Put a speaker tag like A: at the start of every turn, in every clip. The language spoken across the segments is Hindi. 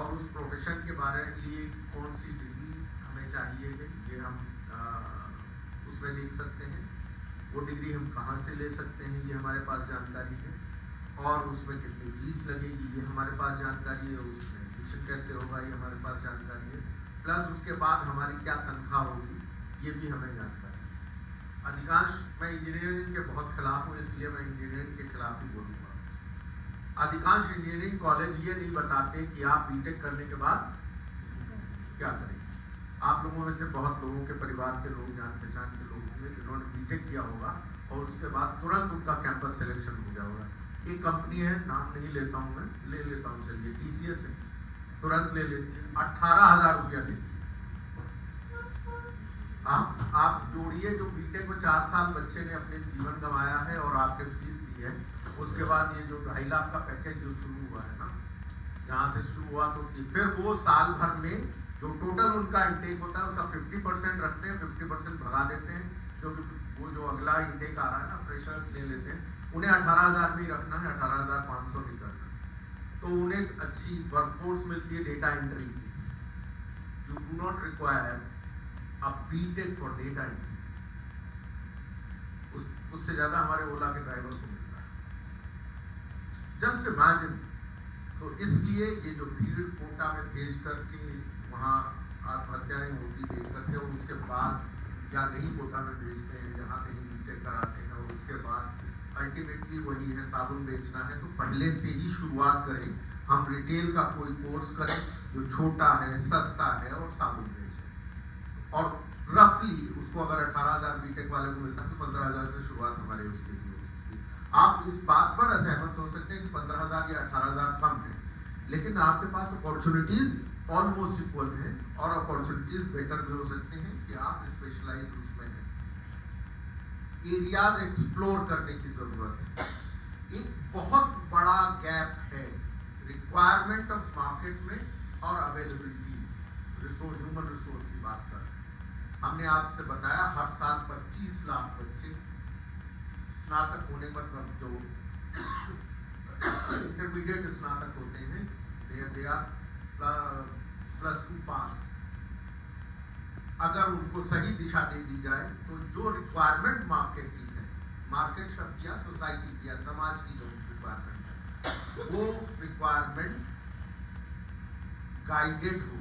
A: और उस प्रोफेशन के बारे लिए कौन सी डिग्री हमें चाहिए है ये हम उसमें देख सकते हैं। वो डिग्री हम कहाँ से ले सकते हैं ये हमारे पास जानकारी है, और उसमें कितनी फीस लगेगी ये हमारे पास जानकारी है, उसमें एडमिशन कैसे होगा ये हमारे पास जानकारी है, प्लस उसके बाद हमारी क्या तनख्वाह होगी ये भी हमें जानकारी है। अधिकांश, मैं इंजीनियरिंग के बहुत खिलाफ हूँ इसलिए मैं इंजीनियरिंग के खिलाफ ही बोलूँगा। अधिकांश इंजीनियरिंग कॉलेज ये नहीं बताते कि आप बीटेक करने के बाद क्या करेंगे। आप लोगों में से बहुत लोगों के परिवार के लोग, जान पहचान के लोग होंगे जिन्होंने बीटेक किया होगा और उसके बाद तुरंत उनका कैंपस सिलेक्शन हो गया होगा। एक कंपनी है, नाम नहीं लेता हूँ, मैं ले लेता हूँ, चलिए TCS है, तुरंत ले लेती है, 18,000 रुपया देती है। आप जोड़िए जो बीटेक में 4 साल बच्चे ने अपने जीवन गंवाया है और आपने फीस दी है, उसके बाद ये जो 2.5 लाख का पैकेज जो शुरू हुआ है ना, यहाँ से शुरू हुआ तो फिर वो साल भर में जो टोटल उनका इंटेक होता है उसका 50% रखते हैं, 50% भगा देते हैं, क्योंकि वो जो अगला इंटेक आ रहा है ना, फ्रेशर्स ले लेते हैं, उन्हें 18,000 में ही रखना है, 18,500 नहीं करना। तो उन्हें अच्छी वर्कफोर्स मिलती है डेटा एंट्री की। You do not require a BTech for data entry, उससे ज्यादा हमारे ओला के ड्राइवर को मिलता है। Just imagine. तो इसलिए ये जो भीड़ कोटा में भेज करके वहाँ आत्महत्याएं होती देख करके, और उसके बाद या नहीं कोटा में भेजते हैं, जहाँ कहीं बीटेक कराते हैं, और उसके बाद अल्टीमेटली वही है साबुन बेचना है, तो पहले से ही शुरुआत करें, हम रिटेल का कोई कोर्स करें जो छोटा है, सस्ता है और साबुन बेचें। और रफली उसको अगर 18,000 बीटेक वाले को मिलता है तो 15,000 से शुरुआत हमारे उसके लिए हो सकती है। आप इस बात पर असहमत हो सकते हैं कि 15,000 या 18,000 कम है, लेकिन आपके पास अपॉर्चुनिटीज ऑलमोस्ट इक्वल है, और अपॉर्चुनिटीज बेटर भी हो सकते हैं कि आप स्पेशलाइज उसमें हैं। एरियाज एक्सप्लोर करने की जरूरत है। एक बहुत बड़ा गैप है रिक्वायरमेंट ऑफ मार्केट में और अवेलेबिलिटी रिसोर्स, ह्यूमन रिसोर्स की बात कर। हमने आपसे बताया हर साल 25 लाख बच्चे स्नातक होने पर, जो इंटरमीडिएट स्नातक होते हैं, दे आर +2 पास। अगर उनको सही दिशा दे दी जाए तो जो रिक्वायरमेंट मार्केट की है, मार्केट शब्द या सोसाइटी की या समाज की जो रिक्वायरमेंट है, वो रिक्वायरमेंट गाइडेड हो,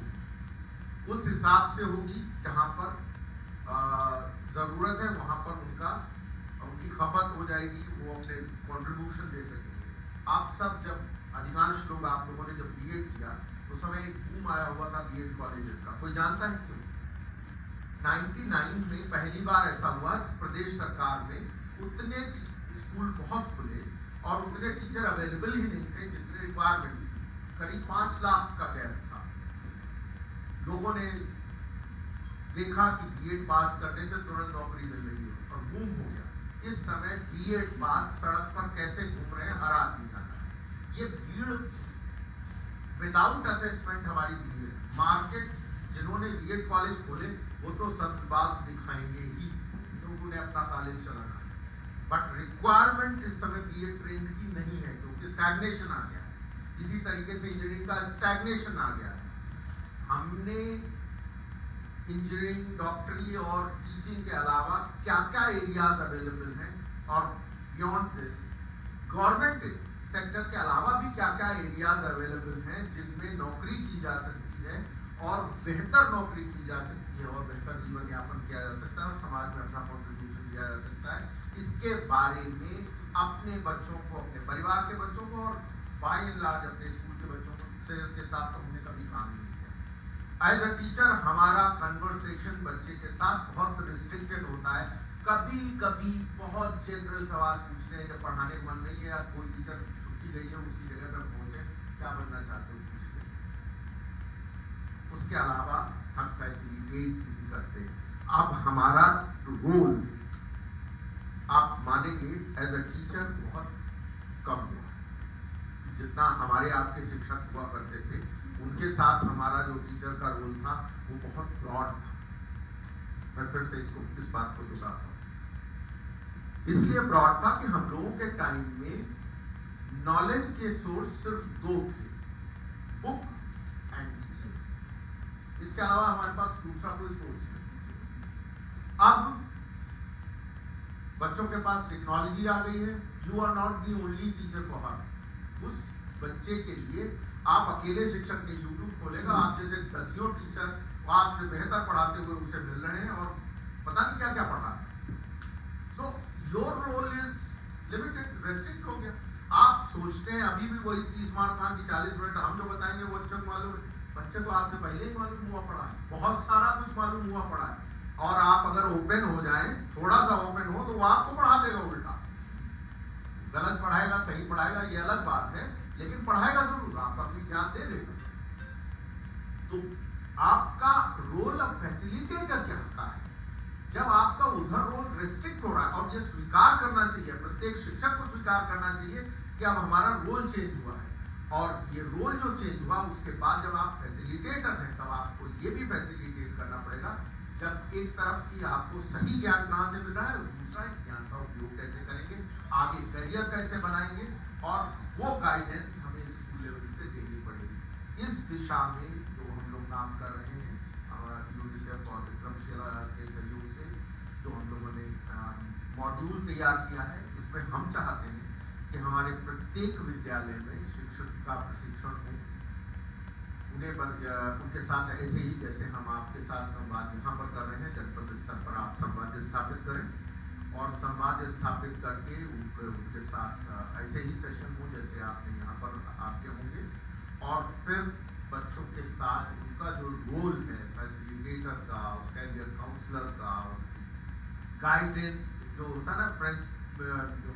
A: उस हिसाब से होगी, जहां पर जरूरत है वहां पर उनकी खपत हो जाएगी, वो अपने कंट्रीब्यूशन दे सकेंगे। आप सब जब अधिकांश लोग, आप लोगों ने जब बीएड किया उस समय एक बूम आया हुआ था बीएड कॉलेजेस का, कोई जानता है क्यों? 99 में पहली बार ऐसा हुआ प्रदेश सरकार में उतने स्कूल बहुत खुले और उतने टीचर अवेलेबल ही नहीं थे जितने रिक्वायरमेंट थी। करीब 5 लाख का गैप था। लोगों ने देखा कि बीएड पास करने से तुरंत नौकरी मिल रही है और बूम हो गया। इस समय बीएड पास सड़क पर कैसे घूम रहे हैं, हर आदमी जाना है। ये भीड़ विदाउट असेसमेंट हमारी भीड़ है। मार्केट जिन्होंने बीएड कॉलेज खोले वो तो सब बात दिखाएंगे ही, लोगों ने अपना कॉलेज चलाना है, बट रिक्वायरमेंट इस समय बीएड ट्रेंड की नहीं है, क्योंकि स्टैग्नेशन आ गया है। इसी तरीके से इंजीनियरिंग का स्टैग्नेशन आ गया है। हमने इंजीनियरिंग, डॉक्टरी और टीचिंग के अलावा क्या क्या एरियाज अवेलेबल हैं, और बियॉन्ड दिस गवर्नमेंट सेक्टर के अलावा भी क्या क्या एरियाज अवेलेबल हैं जिनमें नौकरी की जा सकती है और बेहतर नौकरी की जा सकती है और बेहतर जीवन यापन किया जा सकता है और समाज में अपना कॉन्ट्रीब्यूशन दिया जा सकता है। इसके बारे में अपने बच्चों को, अपने परिवार के बच्चों को और बाय एंड लार्ज अपने स्कूल के बच्चों के साथ तो हमने कभी काम नहीं किया। एज अ टीचर हमारा कन्वर्सेशन बच्चे के साथ बहुत रिस्ट्रिक्टेड होता है। कभी कभी बहुत जनरल सवाल पूछते हैं जब पढ़ाने का मन नहीं है, या कोई टीचर छुट्टी गई है उसकी जगह पर पहुंचे, क्या बनना चाहते हो पूछते। उसके अलावा हम फैसिलिटेट नहीं करते। अब हमारा रोल आप मानेंगे एज अ टीचर बहुत कम हुआ। जितना हमारे आपके शिक्षक हुआ करते थे उनके साथ हमारा जो टीचर का रोल था वो बहुत ब्रॉड था। मैं फिर से इस बात को दोहराता हूँ। इसलिए ब्रॉड था कि हम लोगों के टाइम में नॉलेज के सोर्स सिर्फ 2 थे, बुक इसके अलावा हमारे पास दूसरा कोई सोर्स नहीं। अब बच्चों के पास टेक्नोलॉजी आ गई है, you are not the only teacher for her. उस बच्चे के लिए आप अकेले शिक्षक नहीं, यूट्यूब खोलेगा, आप जैसे दसियों टीचर आपसे बेहतर पढ़ाते हुए उसे मिल रहे हैं और पता नहीं क्या क्या पढ़ा रहे हैं। So your role is limited, restrict हो गया। आप सोचते हैं अभी भी वही 30 मार्क कहाँ की 40 मिनट हम जो बताएंगे वो बच्चों को मालूम है, बच्चे को आपसे पहले ही मालूम हुआ पड़ा है, बहुत सारा कुछ मालूम हुआ पड़ा है। और आप अगर ओपन हो जाएं, थोड़ा सा ओपन हो, तो वो आपको पढ़ा देगा उल्टा। गलत पढ़ाएगा, सही पढ़ाएगा ये अलग बात है, लेकिन पढ़ाएगा जरूर, आपका अपनी ध्यान दे देगा। तो आपका रोल अब फैसिलिटेटर क्या होता है? जब आपका उधर रोल रेस्ट्रिक्ट हो रहा है, और ये स्वीकार करना चाहिए, प्रत्येक शिक्षक को स्वीकार करना चाहिए कि अब हमारा रोल चेंज हुआ है। और ये रोल जो चेंज हुआ, उसके बाद जब आप फैसिलिटेटर हैं, तब आपको ये भी फैसिलिटेट करना पड़ेगा। जब एक तरफ की आपको सही ज्ञान कहाँ से मिल रहा है, दूसरा इस ज्ञान का उपयोग कैसे करेंगे, आगे करियर कैसे बनाएंगे, और वो गाइडेंस हमें स्कूल लेवल से देनी पड़ेगी। इस दिशा में जो हम लोग काम कर रहे हैं यूनिसेफ और विक्रमशिला के सहयोग से, जो हम लोगों ने मॉड्यूल तैयार किया है, इसमें हम चाहते हैं कि हमारे प्रत्येक विद्यालय में शिक्षक का प्रशिक्षण हो, उनके साथ ऐसे ही जैसे हम आपके साथ संवाद यहाँ पर कर रहे हैं, जनपद स्तर पर आप संवाद स्थापित करें, और संवाद स्थापित करके उनके साथ ऐसे ही सेशन हो जैसे आपने यहाँ पर आपके होंगे। और फिर बच्चों के साथ उनका जो रोल है फैसिलिटेटर का, कैरियर काउंसलर का, गाइडेंस जो होता है ना, फ्रेंड्स जो